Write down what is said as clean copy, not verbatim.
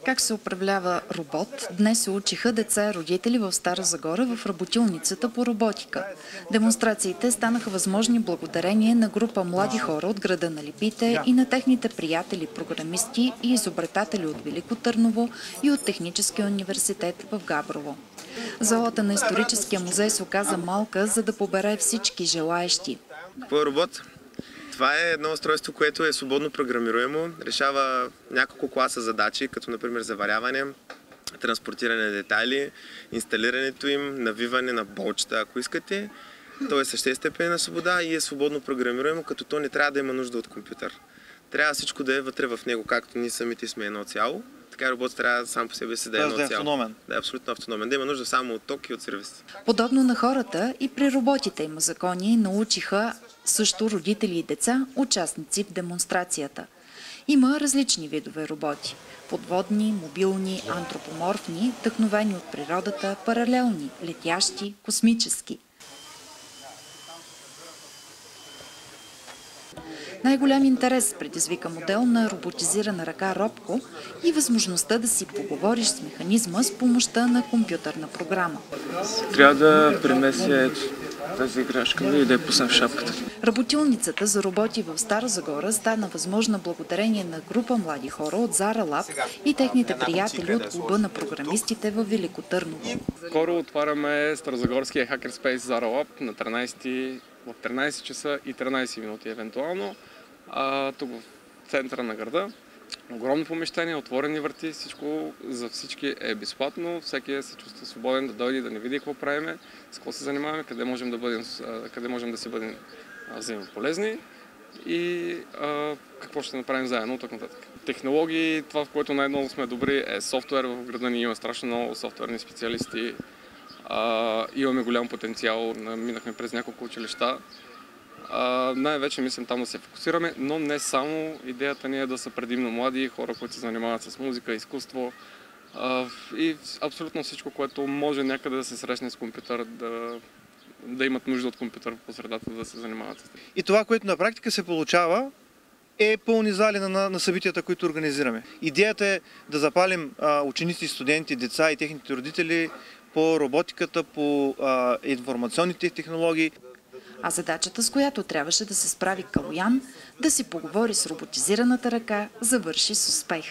Как се управлява робот, днес се учиха деца и родители в Стара Загора в работилницата по роботика. Демонстрациите станаха възможни благодарение на група млади хора от града на Липите и на техните приятели, програмисти и изобретатели от Велико Търново и от Техническия университет в Габрово. Залата на историческия музей се оказа малка, за да побере всички желаещи. Какво е робот? Това е едно устройство, което е свободно програмируемо, решава няколко класа задачи, като например заваряване, транспортиране на детайли, инсталирането им, навиване на болчета, ако искате. То е съществена степен на свобода и е свободно програмируемо, като то не трябва да има нужда от компютър. Трябва всичко да е вътре в него, както ние самите сме едно цяло. Така робот трябва сам по себе си да е едно цяло. Автономен. Да е абсолютно автономен. Да има нужда само от ток и от сервис. Подобно на хората, и при роботите има закони, научиха също родители и деца, участници в демонстрацията. Има различни видове роботи. Подводни, мобилни, антропоморфни, вдъхновени от природата, паралелни, летящи, космически. Най-голям интерес предизвика модел на роботизирана ръка Робко и възможността да си поговориш с механизма с помощта на компютърна програма. Трябва да преместя тази играчка и да я пусна в шапката. Работилницата за роботи в Стара Загора стана възможна благодарение на група млади хора от Зара Лаб и техните приятели от клуба на програмистите в Велико Търново. Скоро отваряме Старозагорския хакерспейс Зара Лаб на 13 в 13 часа и 13 минути евентуално. Тук в центъра на града. Огромно помещение, отворени врати, всичко за всички е безплатно. Всеки се чувства свободен да дойде, да не види какво правиме, с какво се занимаваме, къде можем да си бъдем взаимополезни и какво ще направим заедно от тук нататък. Технологии, това в което най-много сме добри е софтуер. В града ни има страшно много софтуерни специалисти. Имаме голям потенциал, минахме през няколко училища. Най-вече мислим там да се фокусираме, но не само. Идеята ни е да са предимно млади хора, които се занимават с музика, изкуство и абсолютно всичко, което може някъде да се срещне с компютър, да имат нужда от компютър по средата, да се занимават с това. И това, което на практика се получава, е пълни зали на събитията, които организираме. Идеята е да запалим ученици, студенти, деца и техните родители по роботиката, по информационните технологии. А задачата, с която трябваше да се справи Калоян, да си поговори с роботизираната ръка, завърши с успех.